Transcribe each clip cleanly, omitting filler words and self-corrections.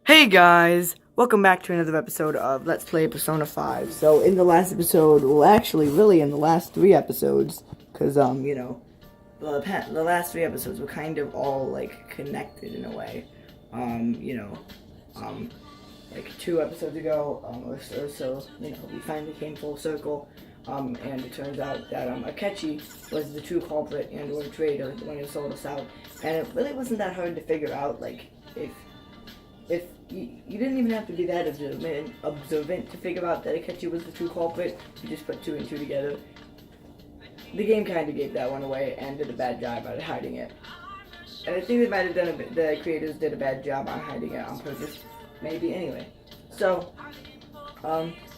Hey guys, welcome back to another episode of Let's Play Persona 5. So in the last episode, well actually really in the last 3 episodes, because the last 3 episodes were kind of all like connected in a way. Like 2 episodes ago, or so, we finally came full circle. And it turns out that Akechi was the true culprit and or traitor, the one who sold us out. And it really wasn't that hard to figure out, like, if you didn't even have to be that observant to figure out that Akechi was the true culprit. You just put 2 and 2 together. The game kind of gave that one away and did a bad job at hiding it. And I think they might have done the creators did a bad job on hiding it on purpose. Maybe, anyway. So,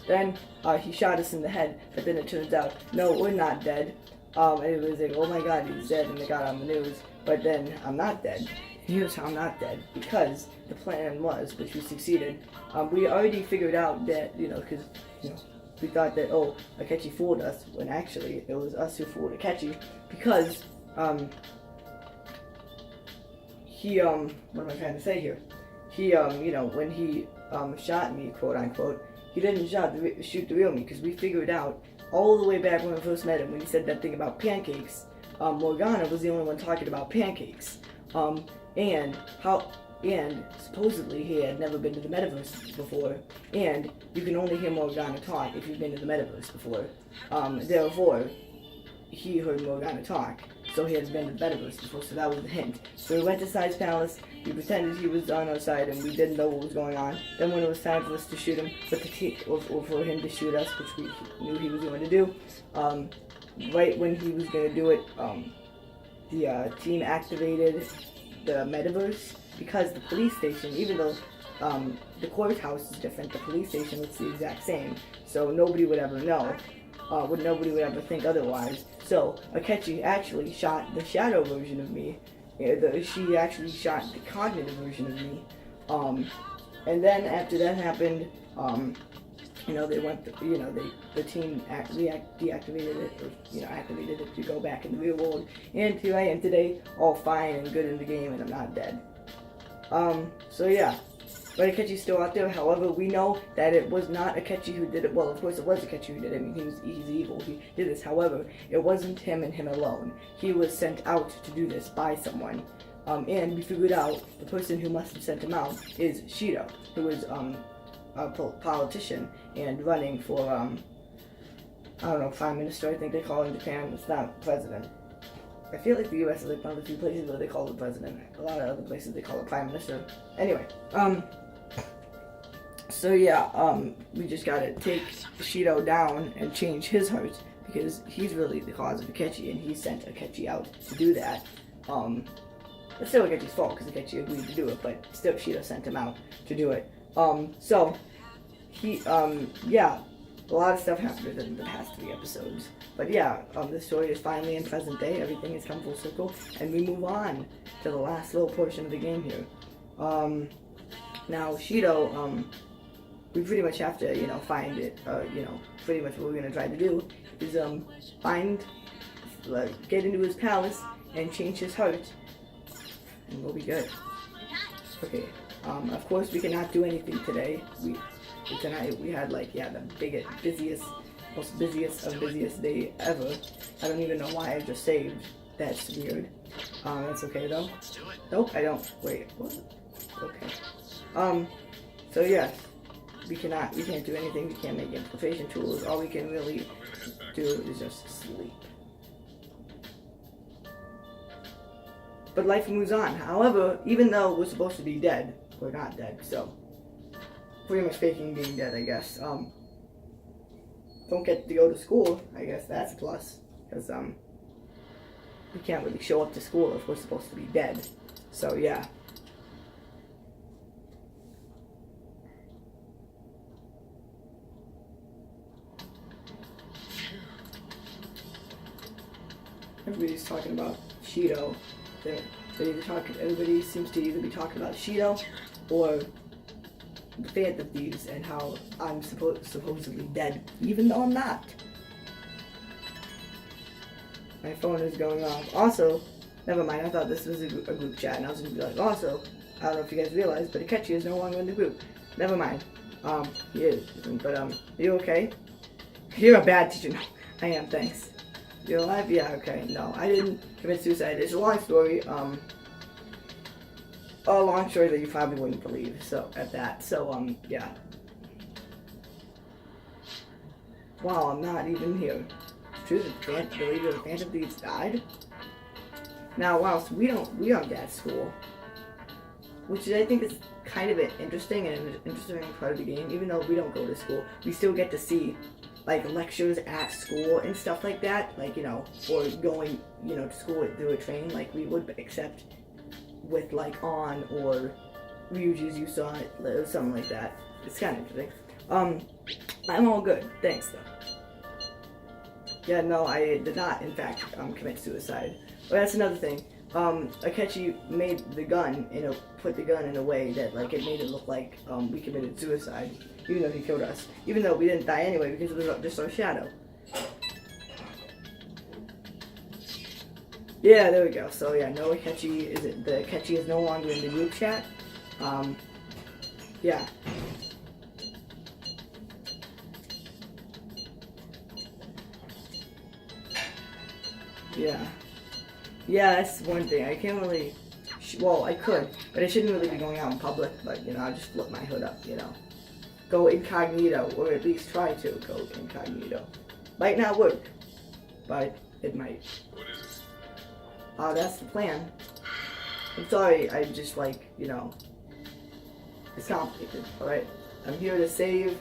then he shot us in the head, but then it turns out, no, we're not dead. And it was like, oh my god, he's dead, and they got on the news. But then, I'm not dead. Here's how I'm not dead, because the plan was, which we succeeded, we already figured out that, because, we thought that, oh, Akechi fooled us, when actually it was us who fooled Akechi, because, he, what am I trying to say here? He, when he, shot me, quote unquote, he didn't shoot the real me, because we figured out, all the way back when we first met him, when he said that thing about pancakes, Morgana was the only one talking about pancakes. And supposedly he had never been to the metaverse before, and you can only hear Morgana talk if you've been to the metaverse before. Therefore, he heard Morgana talk, so he had been to the metaverse before, so that was the hint. So we went to Sai's palace, we pretended he was on our side, and we didn't know what was going on. Then when it was time for us to shoot him, or for him to shoot us, which we knew he was going to do, right when he was going to do it, the team activated the metaverse, because the police station, even though the courthouse is different, the police station looks the exact same, so nobody would ever know, nobody would ever think otherwise. So Akechi actually shot the shadow version of me, she actually shot the cognitive version of me, and then after that happened, they went, the team deactivated it, or, activated it to go back in the real world, and here I am today, all fine and good in the game, and I'm not dead. So yeah, but Akechi's still out there. However, we know that it was not Akechi who did it. Well, of course it was Akechi who did it. I mean, he's evil, he did this. However, it wasn't him and him alone. He was sent out to do this by someone. And we figured out the person who must have sent him out is Shido, who is, a politician and running for, I don't know, Prime Minister, I think they call it in Japan. It's not President. I feel like the US is like one of the few places where they call it President. A lot of other places they call it Prime Minister. Anyway, so yeah, we just gotta take Shido down and change his heart, because he's really the cause of Akechi, and he sent Akechi out to do that. It's still Akechi's fault, because Akechi agreed to do it, but still Shido sent him out to do it. So, yeah, a lot of stuff happened in the past 3 episodes. But yeah, the story is finally in present day, everything has come full circle, and we move on to the last little portion of the game here. Now, Shido, we pretty much have to, find it, pretty much what we're gonna try to do is, get into his palace and change his heart, and we'll be good. Okay. Of course, we cannot do anything today. Tonight we had the most busiest day ever. I don't even know why I just saved. That's weird. That's okay though. Nope, I don't. Wait, what? Okay. So yes, we can't do anything. We can't make infiltration tools. All we can really do is just sleep. But life moves on. However, even though we're supposed to be dead, we're not dead, so pretty much faking being dead, I guess. Don't get to go to school, I guess that's a plus, because we can't really show up to school if we're supposed to be dead, so yeah. Everybody's talking about Shido. Everybody seems to either be talking about Shido or the Phantom Thieves and how I'm supposedly dead, even though I'm not. My phone is going off. Also, never mind, I thought this was a group chat, and I was going to be like, also, I don't know if you guys realize, but Akechi is no longer in the group. Never mind. He is. But, are you okay? You're a bad teacher. No, I am, thanks. You're alive? Yeah, okay. No, I didn't commit suicide. It's a long story. A long story that you probably wouldn't believe. So, at that. So, yeah. Wow, I'm not even here. True, can't believe the Phantom Thieves died? Now, whilst we aren't at school, which I think is kind of an interesting part of the game, even though we don't go to school, we still get to see, like, lectures at school and stuff like that, like, you know, or going, you know, to school through a train, like we would, except with, like, On or Ryuji's You Saw It, or something like that. It's kind of interesting. I'm all good. Thanks, though. Yeah, no, I did not, in fact, commit suicide. But that's another thing. Akechi made the gun, put the gun in a way that, like, it made it look like, we committed suicide, even though he killed us. Even though we didn't die anyway, because it was just our shadow. Yeah, there we go. So, yeah, no Akechi, the Akechi is no longer in the group chat. Yeah. Yeah. Yeah, that's one thing. I can't really... well, I could, but I shouldn't really be going out in public, but, you know, I'll just flip my hood up, you know. Go incognito, or at least try to go incognito. Might not work, but it might. What is it? That's the plan. I'm sorry, I just, like, you know... it's complicated, alright? I'm here to save...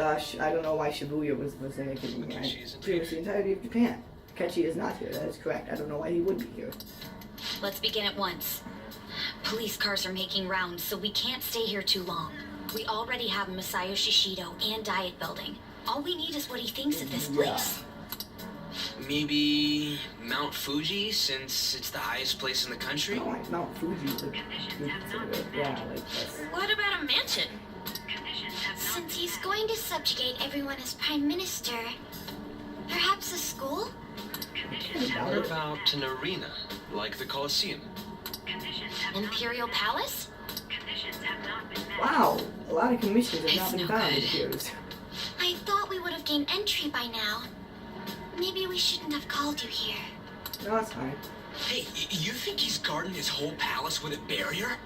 I don't know why Shibuya was in it, pretty much the entirety of Japan. Akechi is not here, that is correct. I don't know why he would be here. Let's begin at once. Police cars are making rounds, so we can't stay here too long. We already have Masayoshi Shido and Diet Building. All we need is what he thinks of this place. Maybe Mount Fuji, since it's the highest place in the country? I like Mount Fuji. Yeah, like this. What about a mansion? Since he's going to subjugate everyone as Prime Minister, perhaps a school? What about an arena, like the Colosseum? Imperial Palace? Wow, a lot of commissions have not been found, it appears. I thought we would have gained entry by now. Maybe we shouldn't have called you here. No, that's fine. Hey, you think he's guarding his whole palace with a barrier?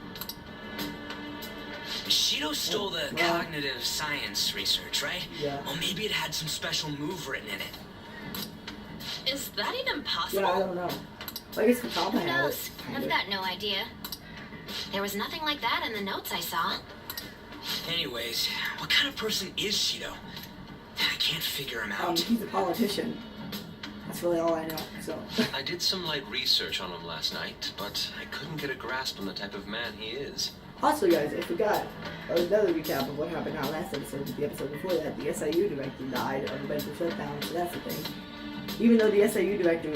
Shido stole the cognitive science research, right? Yeah. Well, maybe it had some special move written in it. Is that even possible? Yeah, I don't know. I guess the top Who had it. knows? I've got no idea. There was nothing like that in the notes I saw. Anyways, what kind of person is Shido? I can't figure him out. He's a politician. That's really all I know, so. I did some light research on him last night, but I couldn't get a grasp on the type of man he is. Also, guys, I forgot another recap of what happened on last episode. The episode before that, the SIU director died of a mental shutdown, so that's the thing. Even though the SIU director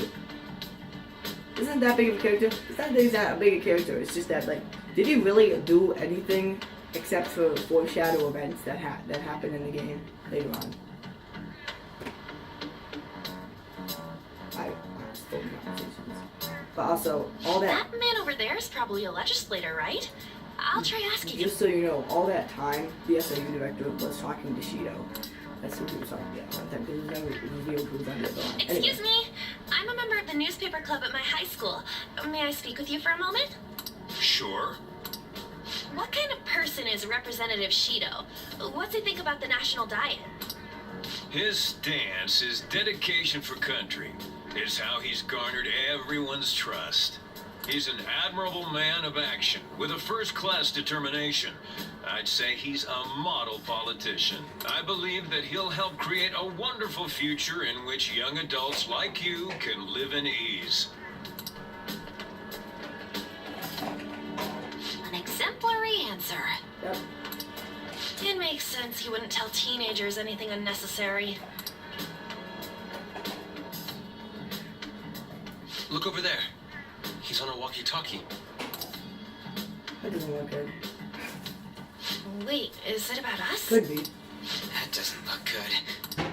isn't that big of a character, it's not that he's not a big a character, it's just that, like, did he really do anything except for foreshadow events that happened in the game later on? I still conversations. But also, all that... That man over there is probably a legislator, right? I'll try asking him. Just so you know, all that time, the SIU director was talking to Shido. That's who he was talking to all the time, because it was never revealed who was under the bone. Excuse me, I'm a member of the newspaper club at my high school. May I speak with you for a moment? Sure. What kind of person is Representative Shido? What's he think about the national diet? His stance, his dedication for country, is how he's garnered everyone's trust. He's an admirable man of action, with a first-class determination. I'd say he's a model politician. I believe that he'll help create a wonderful future in which young adults like you can live in ease. An exemplary answer. Yep. It makes sense he wouldn't tell teenagers anything unnecessary. Look over there. He's on a walkie-talkie. That doesn't look good. Wait, is it about us? Could be. That doesn't look good.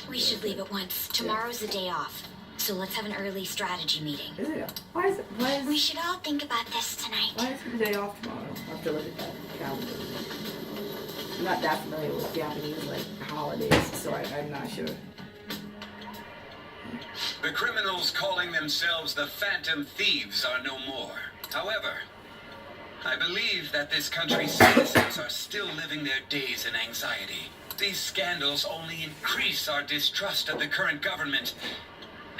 We should leave at once. Tomorrow's the day off. So So let's have an early strategy meeting. Is it? We should all think about this tonight. Why is the day off tomorrow? I'll have to look at that calendar. I'm not that familiar with Japanese like holidays, so I'm not sure. The criminals calling themselves the Phantom Thieves are no more. However, I believe that this country's citizens are still living their days in anxiety. These scandals only increase our distrust of the current government.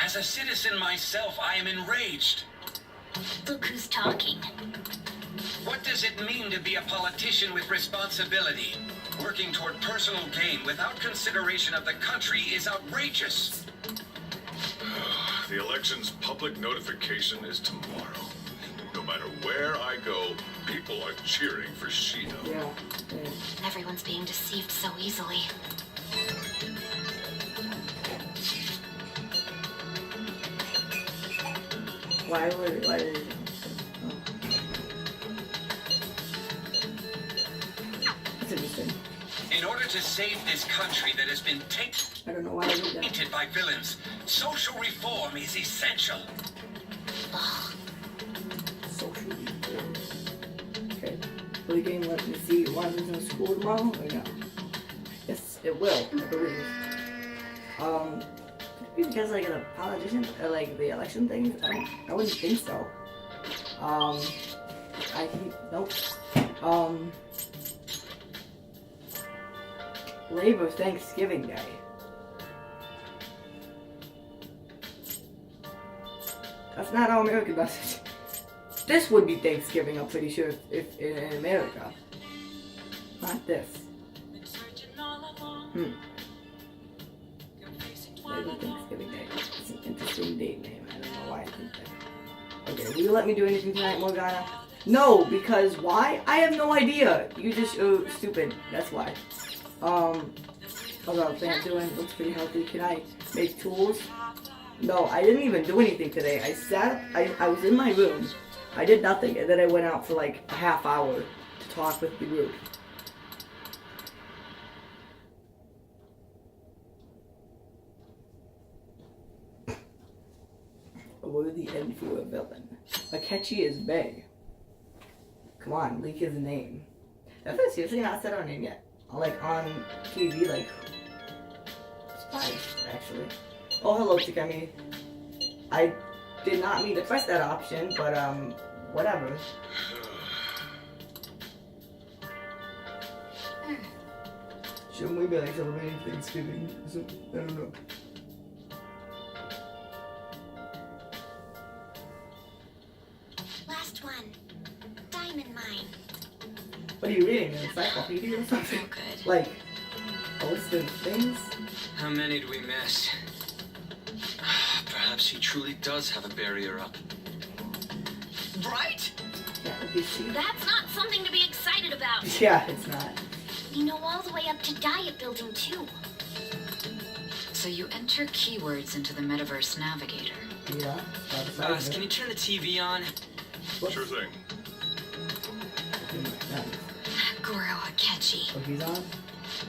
As a citizen myself, I am enraged. Look who's talking. What does it mean to be a politician with responsibility? Working toward personal gain without consideration of the country is outrageous. The election's public notification is tomorrow. No matter where I go, people are cheering for Shido. Yeah. Everyone's being deceived so easily. Why did it? Oh. That's interesting. In order to save this country that has been I don't know why I did that. tainted by villains, social reform is essential. Social reform. Okay. Will the game let me see Marvin's in school tomorrow or no? Yes, it will, I believe. Because like the politician or like the election things, I wouldn't think so. I think nope. Labor Thanksgiving Day. That's not how America does it. This would be Thanksgiving, I'm pretty sure, if in America. Not this. Labor Thanksgiving Day. It's an interesting date name. I don't know why I think that. Okay, will you let me do anything tonight, Morgana? No, because why? I have no idea. You just stupid. That's why. How's our plant doing? Looks pretty healthy. Can I make tools? No, I didn't even do anything today. I was in my room. I did nothing, and then I went out for like a half hour to talk with the group. A worthy end for a villain. Akechi is Bay. Come on, leak his name. Have I seriously not said our name yet? Like on TV, like surprised actually. Oh, hello, Takemi. I did not mean to press that option, but whatever. Shouldn't we be like celebrating Thanksgiving? I don't know. Last one. Diamond mine. What are you reading? An encyclopedia or something? Oh, good. Like a list of things? How many do we miss? Perhaps he truly does have a barrier up. Right? Yeah, would be cheap. That's not something to be excited about. Yeah, it's not. We know all the way up to diet building too. So you enter keywords into the Metaverse Navigator. Yeah. Can you turn the TV on? Sure thing. Goro Akechi. Oh, he's on?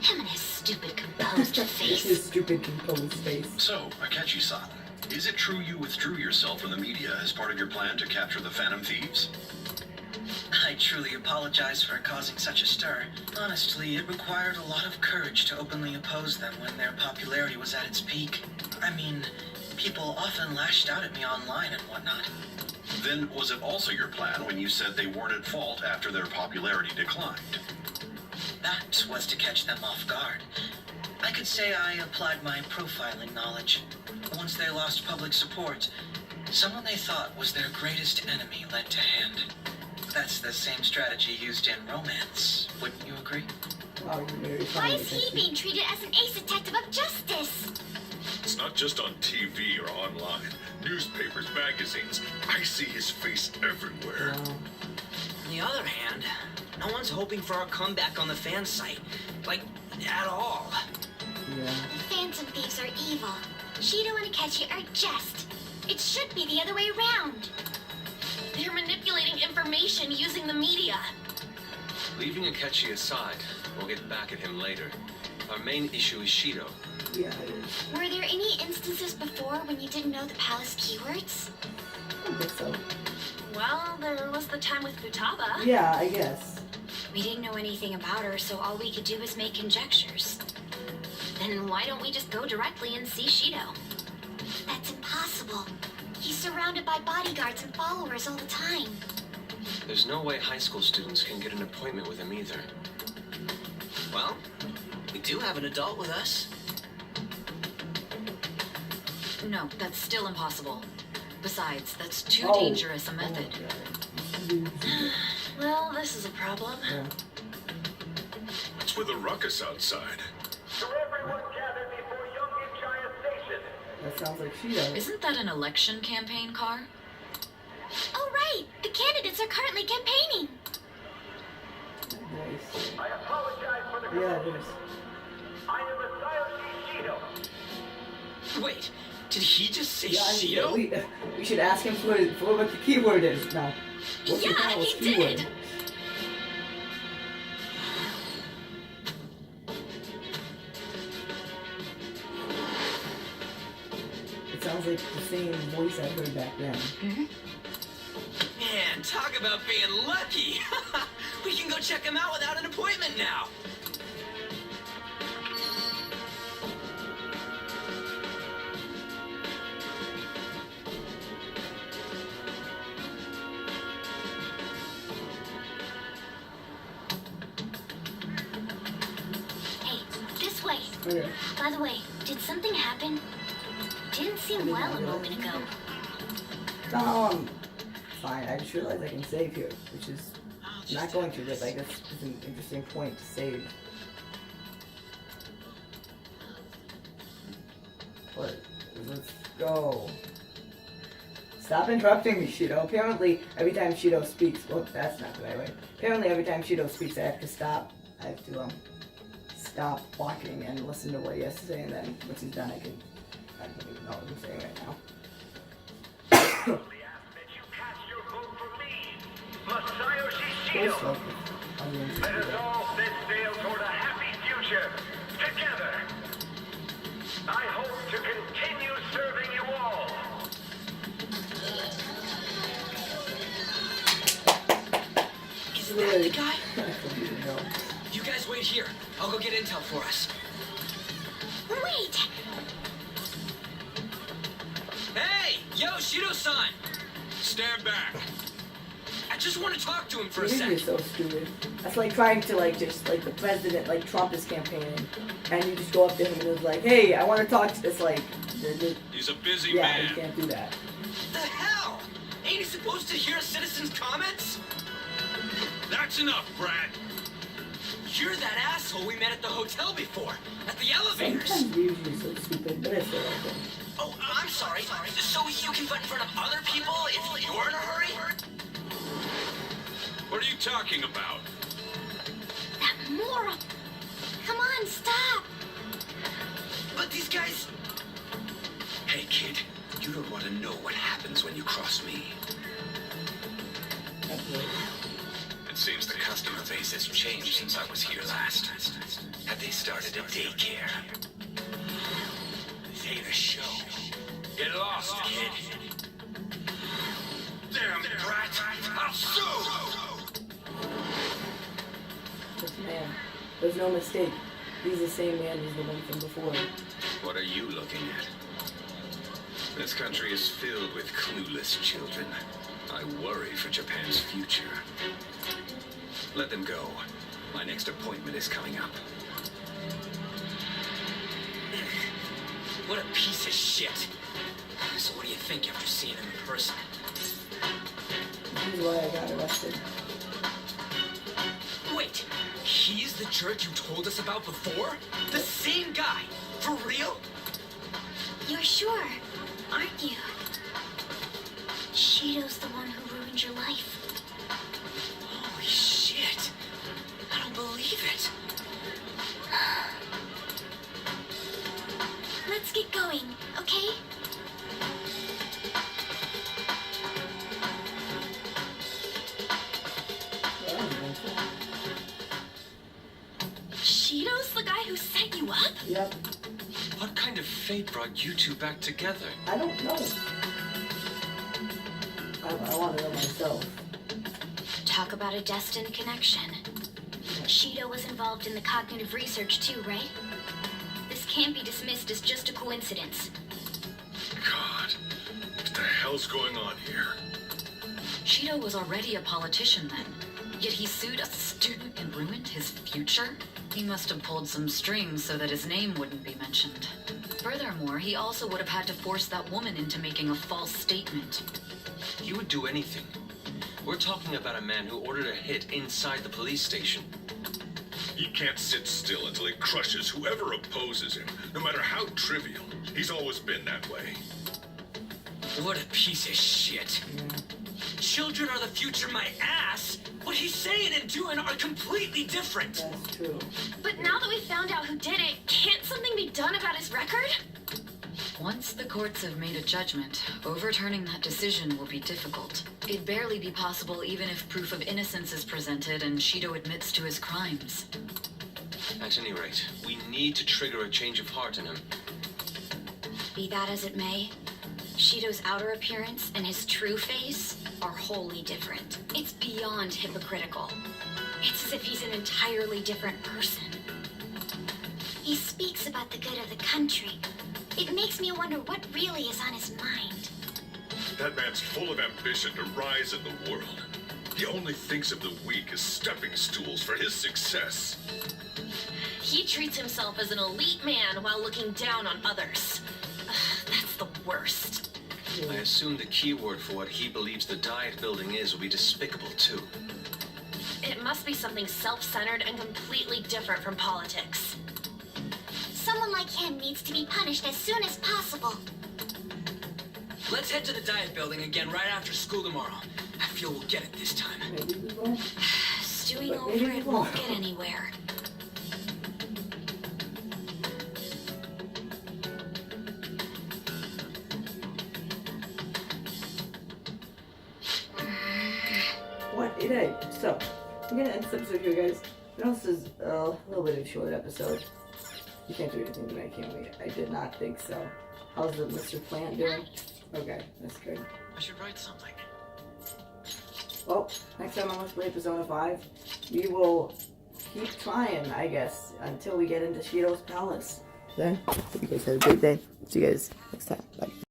Him and his stupid composed face. His stupid composed face. So, Akechi-san, is it true you withdrew yourself from the media as part of your plan to capture the Phantom Thieves? I truly apologize for causing such a stir. Honestly, it required a lot of courage to openly oppose them when their popularity was at its peak. I mean, people often lashed out at me online and whatnot. Then was it also your plan when you said they weren't at fault after their popularity declined? That was to catch them off guard. I could say I applied my profiling knowledge. Once they lost public support, someone they thought was their greatest enemy led to hand. That's the same strategy used in romance, wouldn't you agree? Wow, you're very Why funny, is he Akechi. being treated as an ace detective of justice? It's not just on TV or online. Newspapers, magazines. I see his face everywhere. Wow. On the other hand, no one's hoping for our comeback on the fan site. Like, at all. Yeah. The Phantom Thieves are evil. Shido and Akechi are just. It should be the other way around. They're manipulating information using the media. Leaving Akechi aside, we'll get back at him later. Our main issue is Shido. Yeah, it is. Were there any instances before when you didn't know the palace keywords? I don't think so. Well, there was the time with Futaba. Yeah, I guess. We didn't know anything about her, so all we could do was make conjectures. Then why don't we just go directly and see Shido? That's impossible. He's surrounded by bodyguards and followers all the time. There's no way high school students can get an appointment with him either. Well, we do have an adult with us. No, that's still impossible. Besides, that's too Oh. dangerous a method. Well, this is a problem. Yeah. What's with the ruckus outside? To everyone gathered before Youngin Giant Station. That sounds like Shido. Isn't that an election campaign car? Oh, right! The candidates are currently campaigning! Nice. I apologize for the Yeah, it commotion. is. I am Masayoshi Shido. Wait, did he just say Yeah, Shido? we should ask him for what the keyword is now. What's the Yeah, palace he keyword? did. It sounds like the same voice I heard back then. Man, talk about being lucky. We can go check him out without an appointment now. Hey, this way. Okay. By the way, did something happen? Didn't seem well a moment ago. Fine. I just realized I can save here, which is not going to, but I guess it's an interesting point to save. But let's go. Stop interrupting me, Shido. Apparently, every time Shido speaks, well, that's not the right way. Apparently, every time Shido speaks, I have to stop. I have to stop walking and listen to what he has to say, and then once he's done, I don't even know what I'm saying right now. We ask that you cast your vote for me, Masayoshi Go slow. Shido. Let us all set sail toward a happy future together. I hope to continue serving you all. Isn't that the guy? No. You guys wait here. I'll go get intel for us. Wait! Hey! Yo, Shido-san! Stand back. I just want to talk to him for a You're second. so stupid. That's like trying to just the president, like Trump is campaigning, and you just go up to him and it's like, hey, I want to talk to this He's a busy yeah, man. you can't do that. The hell? Ain't he supposed to hear a citizen's comments? That's enough, Brad. You're that asshole we met at the hotel before, at the elevators. Sometimes we usually so stupid, but it's still okay. Oh, I'm sorry. So you can butt in front of other people if you're in a hurry? What are you talking about? That moron! Come on, stop! But these guys... Hey, kid, you don't want to know what happens when you cross me. Absolutely. It seems the customer base has changed since I was here last. Have they started a daycare? This ain't a show. Get lost, kid. Damn brat! I'll sue! This man, there's no mistake. He's the same man as the one from before. What are you looking at? This country is filled with clueless children. I worry for Japan's future. Let them go. My next appointment is coming up. What a piece of shit. So what do you think after seeing him in person? This is why I got arrested. Wait, he's the jerk you told us about before? The same guy? For real? You're sure, aren't you? Shido's the one who ruined your life. Holy shit. I don't believe it. Let's get going, okay? Well, that was eventful. Shido's the guy who set you up? Yep. What kind of fate brought you two back together? I don't know. I want to know myself. Talk about a destined connection. Shido was involved in the cognitive research too, right? This can't be dismissed as just a coincidence. God, what the hell's going on here? Shido was already a politician then, yet he sued a student and ruined his future? He must have pulled some strings so that his name wouldn't be mentioned. Furthermore, he also would have had to force that woman into making a false statement. He would do anything. We're talking about a man who ordered a hit inside the police station. He can't sit still until he crushes whoever opposes him, no matter how trivial. He's always been that way. What a piece of shit. Children are the future, my ass. What he's saying and doing are completely different. That's true. But now that we've found out who did it, can't something be done about his record? Once the courts have made a judgment, overturning that decision will be difficult. It'd barely be possible even if proof of innocence is presented and Shido admits to his crimes. At any rate, we need to trigger a change of heart in him. Be that as it may, Shido's outer appearance and his true face are wholly different. It's beyond hypocritical. It's as if he's an entirely different person. He speaks about the good of the country. It makes me wonder what really is on his mind. That man's full of ambition to rise in the world. He only thinks of the weak as stepping stools for his success. He treats himself as an elite man while looking down on others. That's the worst. I assume the keyword for what he believes the Diet Building is will be despicable, too. It must be something self-centered and completely different from politics. Someone like him needs to be punished as soon as possible. Let's head to the Diet Building again right after school tomorrow. I feel we'll get it this time. Maybe we won't. Stewing But over maybe it we won't won't. get anywhere. What? Hey, so, I'm gonna end this episode here, guys. I know this is a little bit of a short episode. You can't do anything tonight, can we? I did not think so. How's the Mr. Plant doing? Okay, that's good. I should write something. Well, next time on Let's Play Persona 5, we will keep trying, I guess, until we get into Shido's palace. Then, hope you guys have a great day. See you guys next time. Bye.